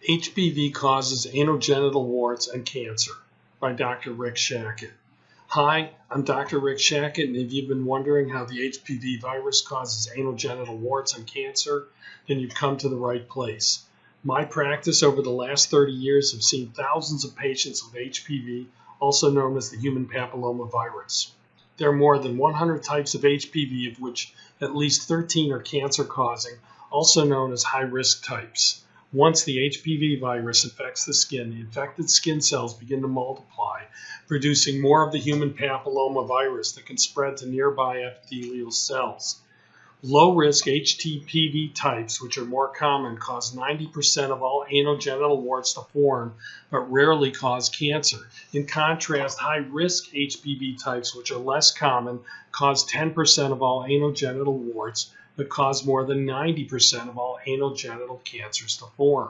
HPV causes anogenital warts and cancer by Dr. Rick Shacket. Hi, I'm Dr. Rick Shacket, and if you've been wondering how the HPV virus causes anogenital warts and cancer, then you've come to the right place. My practice over the last 30 years have seen thousands of patients with HPV, also known as the human papilloma virus. There are more than 100 types of HPV, of which at least 13 are cancer-causing, also known as high-risk types. Once the HPV virus infects the skin, the infected skin cells begin to multiply, producing more of the human papilloma virus that can spread to nearby epithelial cells. Low-risk HPV types, which are more common, cause 90% of all anogenital warts to form, but rarely cause cancer. In contrast, high-risk HPV types, which are less common, cause 10% of all anogenital warts, but cause more than 90% of all anogenital cancers to form.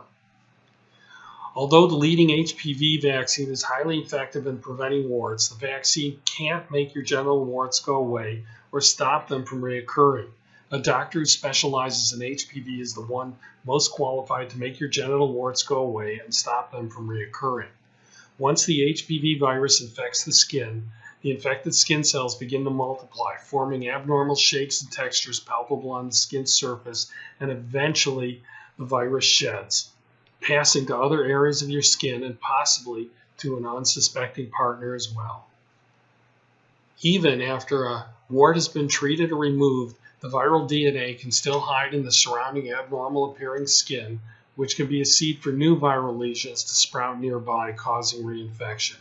Although the leading HPV vaccine is highly effective in preventing warts, the vaccine can't make your genital warts go away or stop them from reoccurring. A doctor who specializes in HPV is the one most qualified to make your genital warts go away and stop them from reoccurring. Once the HPV virus infects the skin, the infected skin cells begin to multiply, forming abnormal shapes and textures palpable on the skin surface, and eventually the virus sheds, passing to other areas of your skin and possibly to an unsuspecting partner as well. Even after a wart has been treated or removed, the viral DNA can still hide in the surrounding abnormal appearing skin, which can be a seed for new viral lesions to sprout nearby, causing reinfection.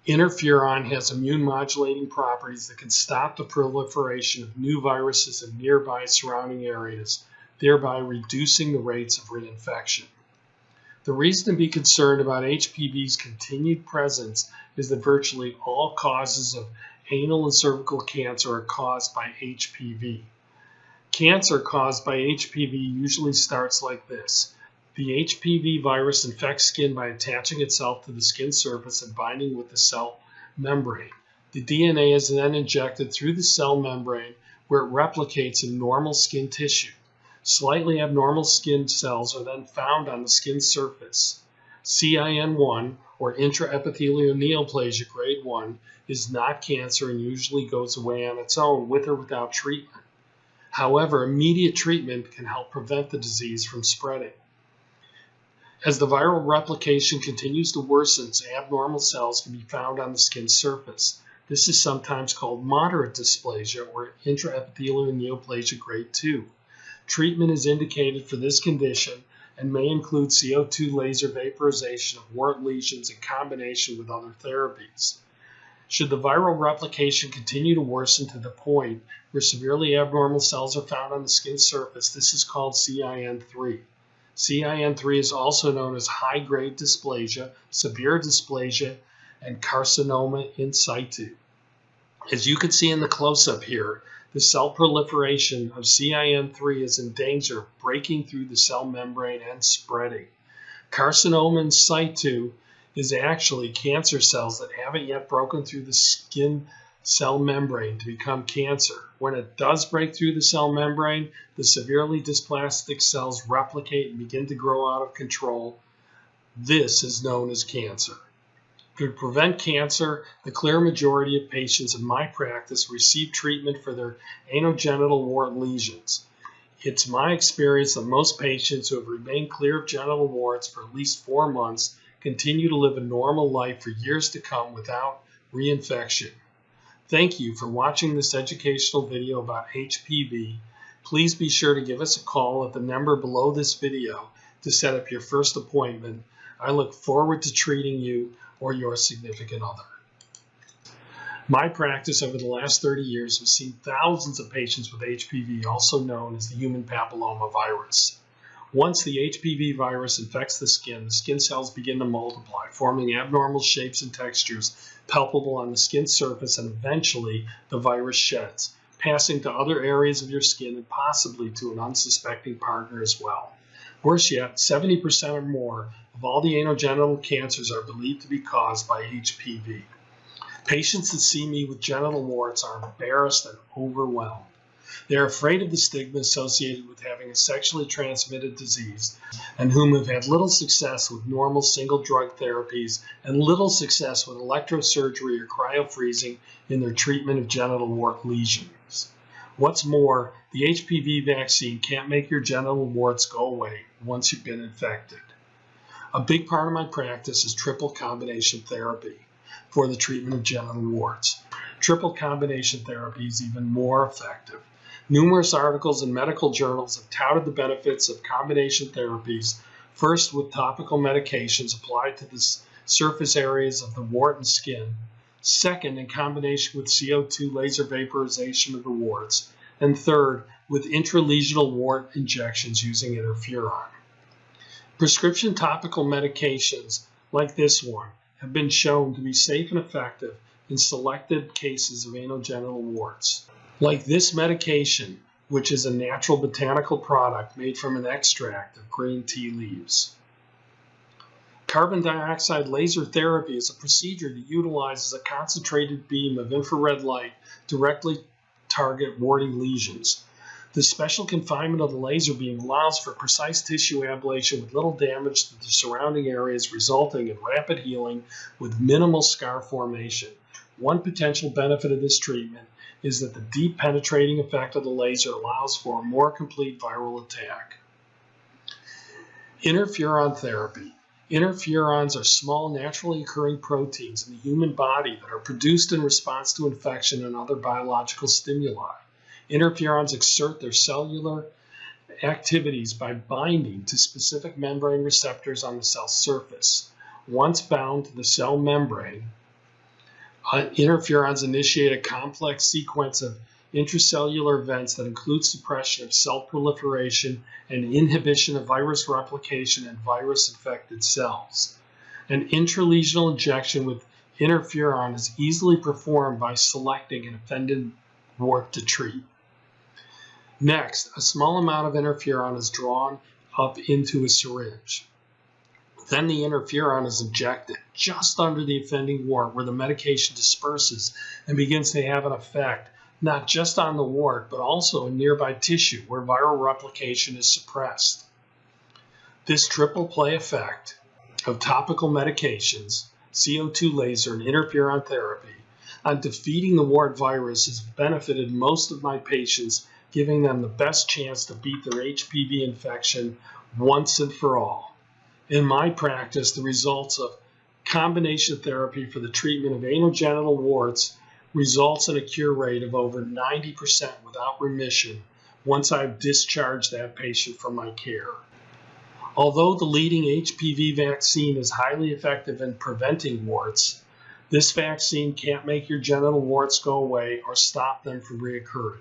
Interferon has immune modulating properties that can stop the proliferation of new viruses in nearby surrounding areas, thereby reducing the rates of reinfection. The reason to be concerned about HPV's continued presence is that virtually all causes of anal and cervical cancer are caused by HPV. Cancer caused by HPV usually starts like this. The HPV virus infects skin by attaching itself to the skin surface and binding with the cell membrane. The DNA is then injected through the cell membrane where it replicates in normal skin tissue. Slightly abnormal skin cells are then found on the skin surface. CIN1, or intraepithelial neoplasia grade 1, is not cancer and usually goes away on its own with or without treatment. However, immediate treatment can help prevent the disease from spreading. As the viral replication continues to worsen, abnormal cells can be found on the skin surface. This is sometimes called moderate dysplasia or intraepithelial neoplasia grade 2. Treatment is indicated for this condition and may include CO2 laser vaporization of wart lesions in combination with other therapies. Should the viral replication continue to worsen to the point where severely abnormal cells are found on the skin surface, this is called CIN3. CIN3 is also known as high-grade dysplasia, severe dysplasia, and carcinoma in situ. As you can see in the close-up here, the cell proliferation of CIN3 is in danger of breaking through the cell membrane and spreading. Carcinoma in situ is actually cancer cells that haven't yet broken through the skin cell membrane to become cancer. When it does break through the cell membrane, the severely dysplastic cells replicate and begin to grow out of control. This is known as cancer. To prevent cancer, the clear majority of patients in my practice receive treatment for their anogenital wart lesions. It's my experience that most patients who have remained clear of genital warts for at least 4 months continue to live a normal life for years to come without reinfection. Thank you for watching this educational video about HPV. Please be sure to give us a call at the number below this video to set up your first appointment. I look forward to treating you or your significant other. My practice over the last 30 years has seen thousands of patients with HPV, also known as the human papilloma virus. Once the HPV virus infects the skin cells begin to multiply, forming abnormal shapes and textures palpable on the skin surface, and eventually the virus sheds, passing to other areas of your skin and possibly to an unsuspecting partner as well. Worse yet, 70% or more of all the anogenital cancers are believed to be caused by HPV. Patients that see me with genital warts are embarrassed and overwhelmed. They are afraid of the stigma associated with having a sexually transmitted disease and whom have had little success with normal single drug therapies and little success with electrosurgery or cryofreezing in their treatment of genital wart lesions. What's more, the HPV vaccine can't make your genital warts go away once you've been infected. A big part of my practice is triple combination therapy for the treatment of genital warts. Triple combination therapy is even more effective. Numerous articles in medical journals have touted the benefits of combination therapies, first with topical medications applied to the surface areas of the wart and skin, second in combination with CO2 laser vaporization of the warts, and third with intralesional wart injections using interferon. Prescription topical medications like this one have been shown to be safe and effective in selected cases of anogenital warts. Like this medication, which is a natural botanical product made from an extract of green tea leaves. Carbon dioxide laser therapy is a procedure that utilizes a concentrated beam of infrared light directly target warty lesions. The special confinement of the laser beam allows for precise tissue ablation with little damage to the surrounding areas, resulting in rapid healing with minimal scar formation. One potential benefit of this treatment is that the deep penetrating effect of the laser allows for a more complete viral attack. Interferon therapy. Interferons are small, naturally occurring proteins in the human body that are produced in response to infection and other biological stimuli. Interferons exert their cellular activities by binding to specific membrane receptors on the cell surface. Once bound to the cell membrane, interferons initiate a complex sequence of intracellular events that include suppression of cell proliferation and inhibition of virus replication in virus-infected cells. An intralesional injection with interferon is easily performed by selecting an offended wart to treat. Next, a small amount of interferon is drawn up into a syringe. Then the interferon is injected just under the offending wart where the medication disperses and begins to have an effect not just on the wart but also in nearby tissue where viral replication is suppressed. This triple play effect of topical medications, CO2 laser, and interferon therapy on defeating the wart virus has benefited most of my patients, giving them the best chance to beat their HPV infection once and for all. In my practice, the results of combination therapy for the treatment of anogenital warts results in a cure rate of over 90% without remission once I've discharged that patient from my care. Although the leading HPV vaccine is highly effective in preventing warts, this vaccine can't make your genital warts go away or stop them from reoccurring.